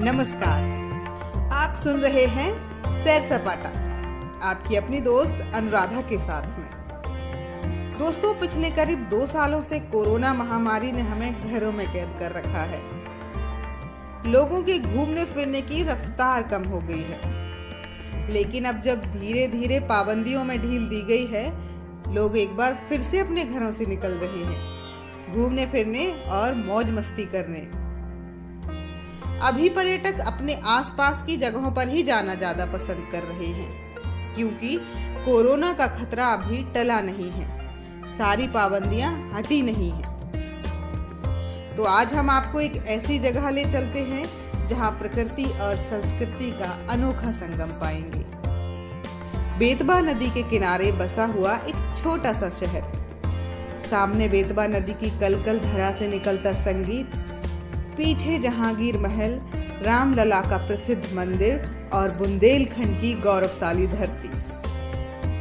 नमस्कार, आप सुन रहे हैं सैर सपाटा, आपकी अपनी दोस्त अनुराधा के साथ में। दोस्तों, पिछले करीब 2 सालों से कोरोना महामारी ने हमें घरों में कैद कर रखा है। लोगों की घूमने फिरने की रफ्तार कम हो गई है, लेकिन अब जब धीरे धीरे पाबंदियों में ढील दी गई है, लोग एक बार फिर से अपने घरों से निकल रहे हैं, घूमने फिरने और मौज मस्ती करने। अभी पर्यटक अपने आसपास की जगहों पर ही जाना ज्यादा पसंद कर रहे हैं, क्योंकि कोरोना का खतरा अभी टला नहीं है, सारी पाबंदियां हटी नहीं हैं। तो आज हम आपको एक ऐसी जगह ले चलते हैं जहां प्रकृति और संस्कृति का अनोखा संगम पाएंगे। बेतवा नदी के किनारे बसा हुआ एक छोटा सा शहर, सामने बेतवा नदी की कलकल धारा से निकलता संगीत, पीछे जहांगीर महल, रामलला का प्रसिद्ध मंदिर और बुंदेलखंड की गौरवशाली धरती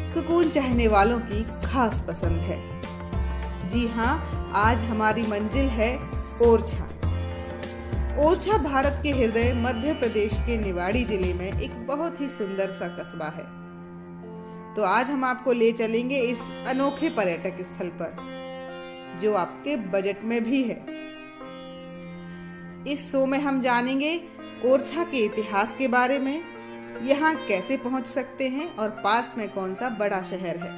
सुकून चाहने वालों की खास पसंद है। जी हाँ, आज हमारी मंजिल है ओरछा। ओरछा भारत के हृदय मध्य प्रदेश के निवाड़ी जिले में एक बहुत ही सुंदर सा कस्बा है। तो आज हम आपको ले चलेंगे इस अनोखे पर्यटक स्थल पर, जो आपके बजट में भी है। इस शो में हम जानेंगे ओरछा के इतिहास के बारे में, यहाँ कैसे पहुँच सकते हैं और पास में कौन सा बड़ा शहर है,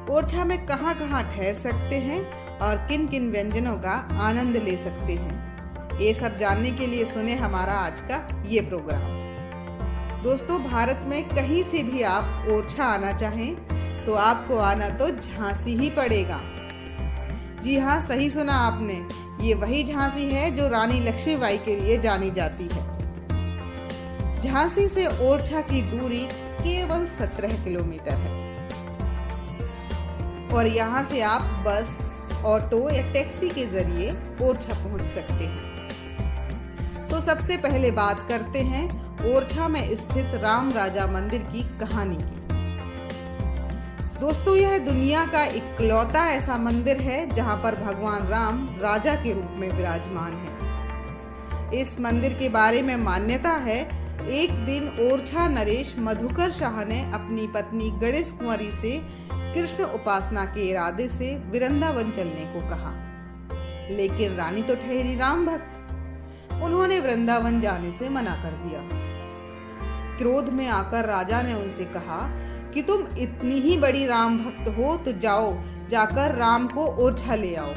ओरछा में कहाँ कहाँ ठहर सकते हैं और किन किन व्यंजनों का आनंद ले सकते हैं। ये सब जानने के लिए सुने हमारा आज का ये प्रोग्राम। दोस्तों, भारत में कहीं से भी आप ओरछा आना चाहें तो आपको आना तो झांसी ही पड़ेगा। जी हाँ, सही सुना आपने, ये वही झांसी है जो रानी लक्ष्मीबाई के लिए जानी जाती है। झांसी से ओरछा की दूरी केवल 17 किलोमीटर है और यहाँ से आप बस, ऑटो या टैक्सी के जरिए ओरछा पहुँच सकते हैं। तो सबसे पहले बात करते हैं ओरछा में स्थित राम राजा मंदिर की कहानी की। दोस्तों, यह दुनिया का इकलौता ऐसा मंदिर है जहां पर भगवान राम राजा के रूप में विराजमान है। इस मंदिर के बारे में मान्यता है, एक दिन ओरछा नरेश मधुकर शाह ने अपनी पत्नी गणेश कुंवरी से कृष्ण उपासना के इरादे से वृंदावन चलने को कहा, लेकिन रानी तो ठहरी राम भक्त, उन्होंने वृंदावन जाने से मना कर दिया। क्रोध में आकर राजा ने उनसे कहा कि तुम इतनी ही बड़ी राम भक्त हो तो जाओ, जाकर राम को ओरछा ले आओ।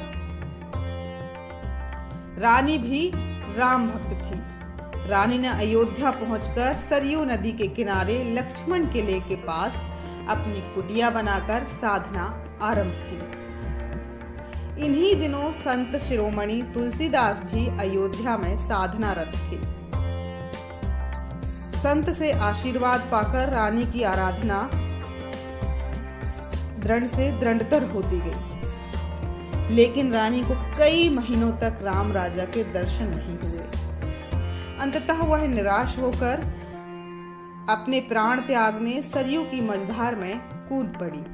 रानी भी राम भक्त थी। रानी ने अयोध्या पहुंचकर सरयू नदी के किनारे लक्ष्मण किले के पास अपनी कुटिया बनाकर साधना आरंभ की। इन्हीं दिनों संत शिरोमणि तुलसीदास भी अयोध्या में साधनारत थे। संत से आशीर्वाद पाकर रानी की आराधना दृढ़ से दृढ़तर होती गई, लेकिन रानी को कई महीनों तक राम राजा के दर्शन नहीं हुए। अंततः वह निराश होकर अपने प्राण त्यागने सरयू की मझधार में कूद पड़ी।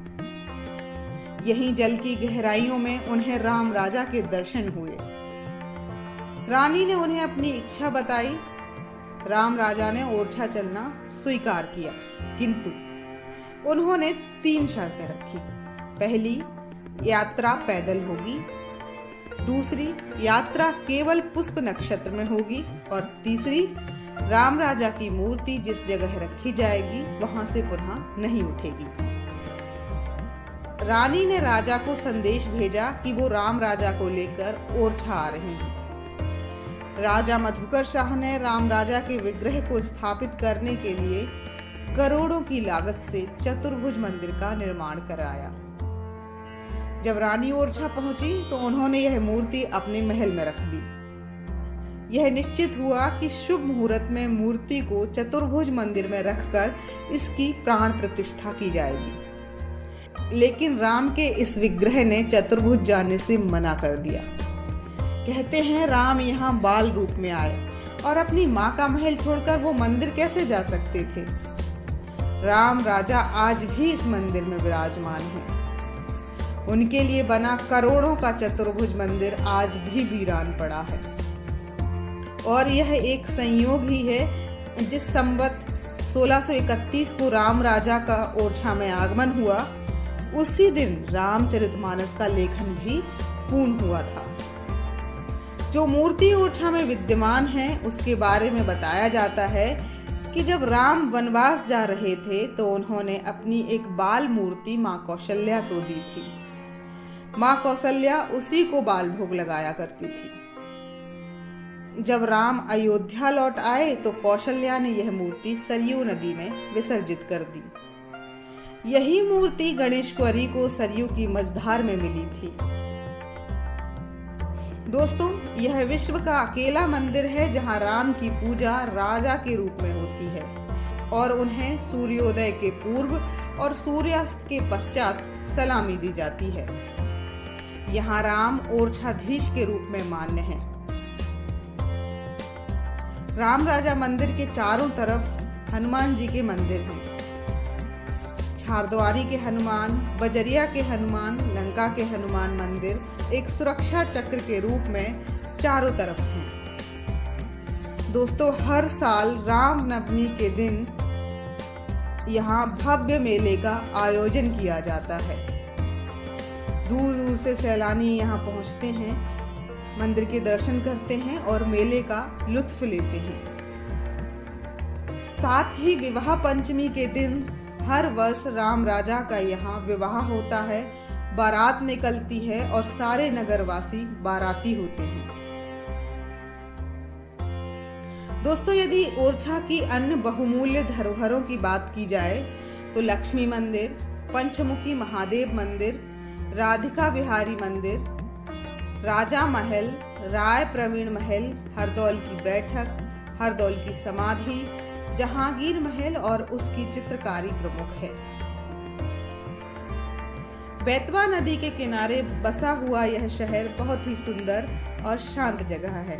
यहीं जल की गहराइयों में उन्हें राम राजा के दर्शन हुए। रानी ने उन्हें अपनी इच्छा बताई। राम राजा ने ओरछा चलना स्वीकार किया, किंतु उन्होंने 3 शर्तें रखी। पहली, यात्रा पैदल होगी। दूसरी, यात्रा केवल पुष्प नक्षत्र में होगी। और तीसरी, राम राजा की मूर्ति जिस जगह रखी जाएगी वहां से पुनः नहीं उठेगी। रानी ने राजा को संदेश भेजा कि वो राम राजा को लेकर ओरछा आ रहे हैं। राजा मधुकर शाह ने राम राजा के विग्रह को स्थापित करने के लिए करोड़ों की लागत से चतुर्भुज मंदिर का निर्माण कराया। जब रानी ओरछा पहुंची तो उन्होंने यह मूर्ति अपने महल में रख दी। यह निश्चित हुआ कि शुभ मुहूर्त में मूर्ति को चतुर्भुज मंदिर में रखकर इसकी प्राण प्रतिष्ठा की जाएगी। लेकिन राम के इस विग्रह ने चतुर्भुज जाने से मना कर दिया। कहते हैं राम यहाँ बाल रूप में आए और अपनी माँ का महल छोड़कर वो मंदिर कैसे जा सकते थे। राम राजा आज भी इस मंदिर में विराजमान हैं। उनके लिए बना करोड़ों का चतुर्भुज मंदिर आज भी वीरान पड़ा है। और यह एक संयोग ही है, जिस संवत 1631 को राम राजा का ओरछा में आगमन हुआ, उसी दिन रामचरितमानस का लेखन भी पूर्ण हुआ था। जो मूर्ति ओरछा में विद्यमान है उसके बारे में बताया जाता है कि जब राम वनवास जा रहे थे तो उन्होंने अपनी एक बाल मूर्ति माँ कौशल्या को दी थी। माँ कौशल्या उसी को बाल भोग लगाया करती थी। जब राम अयोध्या लौट आए तो कौशल्या ने यह मूर्ति सरयू नदी में विसर्जित कर दी। यही मूर्ति गणेशवरी को सरयू की मझधार में मिली थी। दोस्तों, यह विश्व का अकेला मंदिर है जहां राम की पूजा राजा के रूप में होती है और उन्हें सूर्योदय के पूर्व और सूर्यास्त के पश्चात सलामी दी जाती है। यहाँ राम ओरछाधीश के रूप में मान्य हैं। राम राजा मंदिर के चारों तरफ हनुमान जी के मंदिर हैं। झारद्वारी के हनुमान, बजरिया के हनुमान, लंका के हनुमान मंदिर एक सुरक्षा चक्र के रूप में चारों तरफ हैं। दोस्तों, हर साल राम नवमी के दिन यहाँ भव्य मेले का आयोजन किया जाता है। दूर दूर से सैलानी यहाँ पहुँचते हैं, मंदिर के दर्शन करते हैं और मेले का लुत्फ लेते हैं। साथ ही विवाह पंचमी के दिन हर वर्ष राम राजा का यहाँ विवाह होता है, बारात निकलती है और सारे नगरवासी बाराती होते हैं। दोस्तों, यदि ओरछा की अन्य बहुमूल्य धरोहरों की बात की जाए तो लक्ष्मी मंदिर, पंचमुखी महादेव मंदिर, राधिका बिहारी मंदिर, राजा महल, राय प्रवीण महल, हरदौल की बैठक, हरदौल की समाधि, जहांगीर महल और उसकी चित्रकारी प्रमुख है। बेतवा नदी के किनारे बसा हुआ यह शहर बहुत ही सुंदर और शांत जगह है।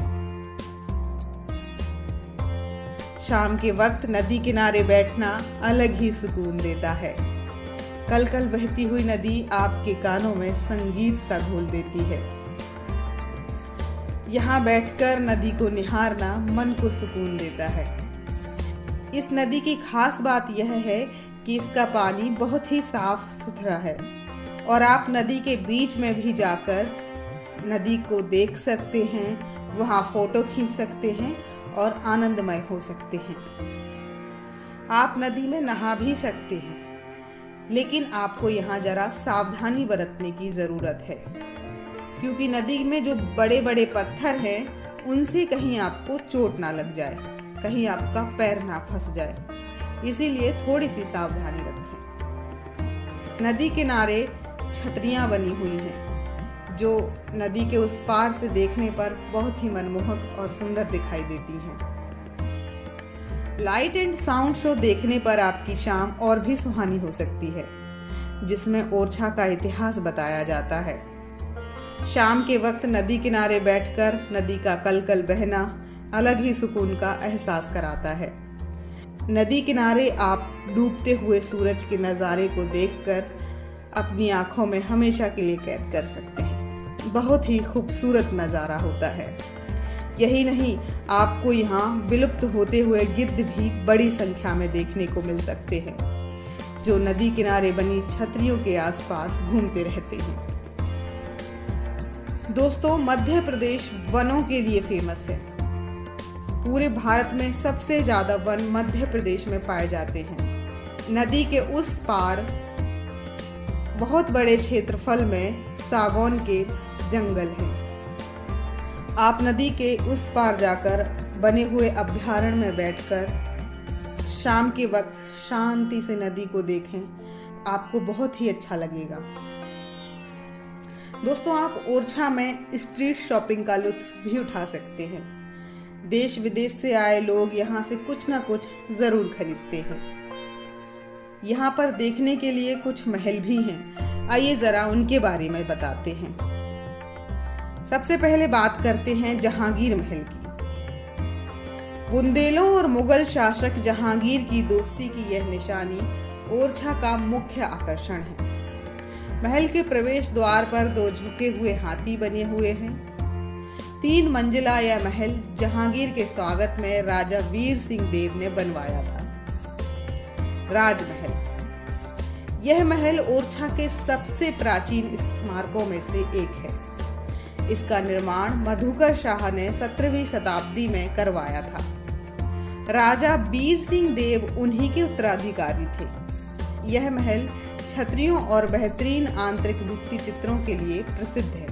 शाम के वक्त नदी किनारे बैठना अलग ही सुकून देता है। कल कल बहती हुई नदी आपके कानों में संगीत सा घोल देती है। यहाँ बैठकर नदी को निहारना मन को सुकून देता है। इस नदी की खास बात यह है कि इसका पानी बहुत ही साफ सुथरा है और आप नदी के बीच में भी जाकर नदी को देख सकते हैं, वहाँ फोटो खींच सकते हैं और आनंदमय हो सकते हैं। आप नदी में नहा भी सकते हैं, लेकिन आपको यहाँ जरा सावधानी बरतने की जरूरत है, क्योंकि नदी में जो बड़े बड़े पत्थर हैं उनसे कहीं आपको चोट ना लग जाए, कहीं आपका पैर ना फंस जाए, इसीलिए थोड़ी सी सावधानी रखें। नदी किनारे छतरियां बनी हुई हैं जो नदी के उस पार से देखने पर बहुत ही मनमोहक और सुंदर दिखाई देती हैं। लाइट एंड साउंड शो देखने पर आपकी शाम और भी सुहानी हो सकती है, जिसमें ओरछा का इतिहास बताया जाता है। शाम के वक्त नदी किनारे बैठकर नदी का कलकल बहना अलग ही सुकून का एहसास कराता है। नदी किनारे आप डूबते हुए सूरज के नज़ारे को देखकर अपनी आंखों में हमेशा के लिए कैद कर सकते हैं। बहुत ही खूबसूरत नज़ारा होता है। यही नहीं, आपको यहाँ विलुप्त होते हुए गिद्ध भी बड़ी संख्या में देखने को मिल सकते हैं, जो नदी किनारे बनी छतरियों के आसपास घूमते रहते हैं। दोस्तों, मध्य प्रदेश वनों के लिए फेमस है। पूरे भारत में सबसे ज्यादा वन मध्य प्रदेश में पाए जाते हैं। नदी के उस पार बहुत बड़े क्षेत्रफल में सागौन के जंगल हैं। आप नदी के उस पार जाकर बने हुए अभ्यारण्य में बैठकर शाम के वक्त शांति से नदी को देखें, आपको बहुत ही अच्छा लगेगा। दोस्तों, आप ओरछा में स्ट्रीट शॉपिंग का लुत्फ भी उठा सकते हैं। देश विदेश से आए लोग यहाँ से कुछ ना कुछ जरूर खरीदते हैं। यहाँ पर देखने के लिए कुछ महल भी हैं। आइए जरा उनके बारे में बताते हैं। सबसे पहले बात करते हैं जहांगीर महल की। बुंदेलों और मुगल शासक जहांगीर की दोस्ती की यह निशानी ओरछा का मुख्य आकर्षण है। महल के प्रवेश द्वार पर 2 झुके हुए हाथी बने हुए हैं। 3 मंजिला यह महल जहांगीर के स्वागत में राजा वीर सिंह देव ने बनवाया था। राजमहल, यह महल ओरछा के सबसे प्राचीन स्मारकों में से एक है। इसका निर्माण मधुकर शाह ने 17वीं शताब्दी में करवाया था। राजा वीर सिंह देव उन्हीं के उत्तराधिकारी थे। यह महल छतरियों और बेहतरीन आंतरिक भित्ति चित्रों के लिए प्रसिद्ध है।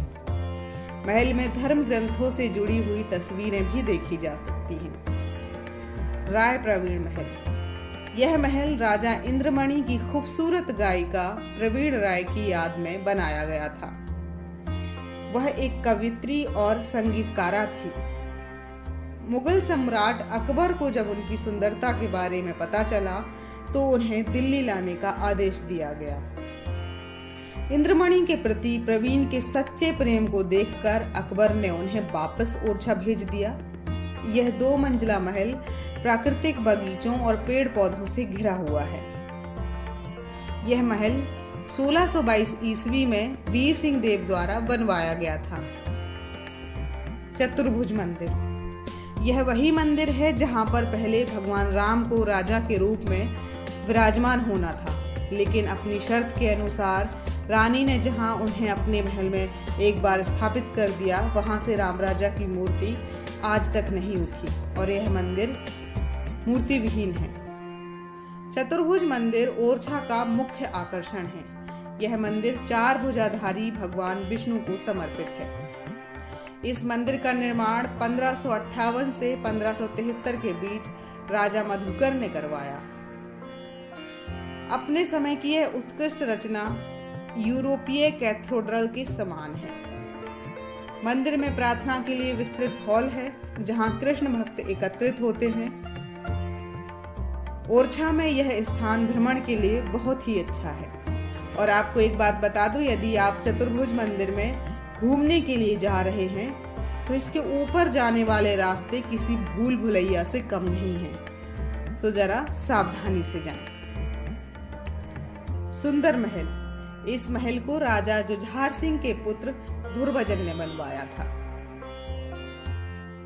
महल में धर्म ग्रंथों से जुड़ी हुई तस्वीरें भी देखी जा सकती हैं। राय प्रवीण महल, यह महल राजा इंद्रमणि की खूबसूरत गायिका प्रवीण राय की याद में बनाया गया था। वह एक कवित्री और संगीतकारा थी। मुगल सम्राट अकबर को जब उनकी सुंदरता के बारे में पता चला तो उन्हें दिल्ली लाने का आदेश दिया गया। इंद्रमणि के प्रति प्रवीण के सच्चे प्रेम को देखकर अकबर ने उन्हें वापस ओरछा भेज दिया। यह 2 मंजिला महल प्राकृतिक बगीचों और पेड़ पौधों से घिरा हुआ है। यह महल 1622 ईस्वी में वीर सिंह देव द्वारा बनवाया गया था। चतुर्भुज मंदिर, यह वही मंदिर है जहां पर पहले भगवान राम को राजा के रूप में विराजमान होना था, लेकिन अपनी शर्त के अनुसार रानी ने जहां उन्हें अपने महल में एक बार स्थापित कर दिया, वहां से राम राजा की मूर्ति आज तक नहीं उठी और यह मंदिर मूर्ति विहीन है। चतुर्भुज मंदिर ओरछा का मुख्य आकर्षण है। यह मंदिर 4 भुजाधारी भगवान विष्णु को समर्पित है। इस मंदिर का निर्माण 1558 से 1573 के बीच राजा मधुकर ने करवाया। अपने समय की यह उत्कृष्ट रचना यूरोपीय कैथेड्रल के समान है। मंदिर में प्रार्थना के लिए विस्तृत हॉल है जहां कृष्ण भक्त एकत्रित होते हैं। ओरछा में यह स्थान भ्रमण के लिए बहुत ही अच्छा है। और आपको एक बात बता दूं, यदि आप चतुर्भुज मंदिर में घूमने के लिए जा रहे हैं तो इसके ऊपर जाने वाले रास्ते किसी भूल भुलैया से कम नहीं हैं, सो जरा सावधानी से जाएं। सुंदर महल, इस महल को राजा जुझार सिंह के पुत्र धुरभजन ने बनवाया था।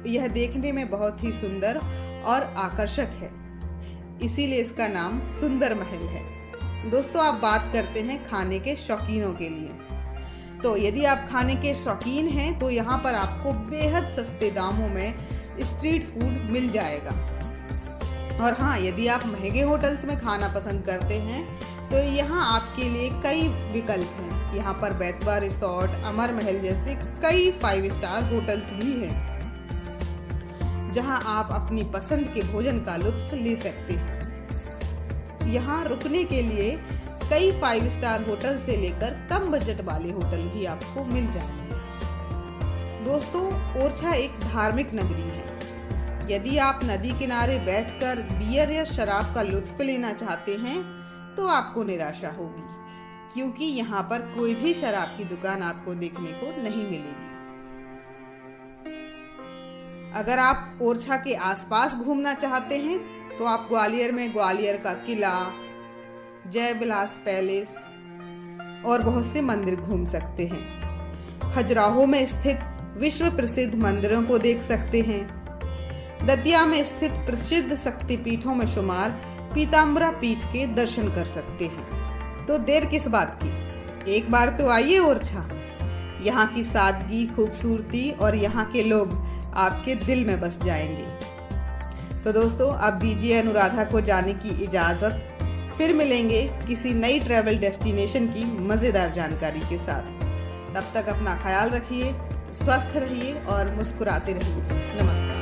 यह देखने में बहुत ही सुंदर और आकर्षक है, इसीलिए इसका नाम सुंदर महल है। दोस्तों, आप बात करते हैं खाने के शौकीनों के लिए। तो यदि आप खाने के शौकीन हैं तो यहाँ पर आपको बेहद सस्ते दामों में स्ट्रीट फूड मिल जाएगा। और हाँ, यदि आप महंगे होटल्स में खाना पसंद करते हैं तो यहाँ आपके लिए कई विकल्प हैं। यहाँ पर बैतवा रिसोर्ट, अमर महल जैसे कई 5 स्टार होटल्स भी हैं जहाँ आप अपनी पसंद के भोजन का लुत्फ ले सकते हैं। यहाँ रुकने के लिए कई 5 स्टार होटल से लेकर कम बजट वाले होटल भी आपको मिल जाएंगे। दोस्तों, ओरछा एक धार्मिक नगरी है। यदि आप नदी किनारे बैठकर बियर या शराब का लुत्फ लेना चाहते हैं तो आपको निराशा होगी, क्योंकि यहाँ पर कोई भी शराब की दुकान आपको देखने को नहीं मिलेगी। अगर आप ओरछा के आसपास घूमना चाहते हैं तो आप ग्वालियर में ग्वालियर का किला, जय विलास पैलेस और बहुत से मंदिर घूम सकते हैं। खजुराहो में स्थित विश्व प्रसिद्ध मंदिरों को देख सकते हैं। दतिया में स्थित प्रसिद्ध शक्तिपीठों में शुमार पीताम्बरा पीठ के दर्शन कर सकते हैं। तो देर किस बात की, एक बार तो आइए ओरछा। यहाँ की सादगी, खूबसूरती और यहाँ के लोग आपके दिल में बस जाएंगे। तो दोस्तों, अब दीजिए अनुराधा को जाने की इजाजत। फिर मिलेंगे किसी नई ट्रैवल डेस्टिनेशन की मजेदार जानकारी के साथ। तब तक अपना ख्याल रखिए, स्वस्थ रहिए और मुस्कुराते रहिए। नमस्कार।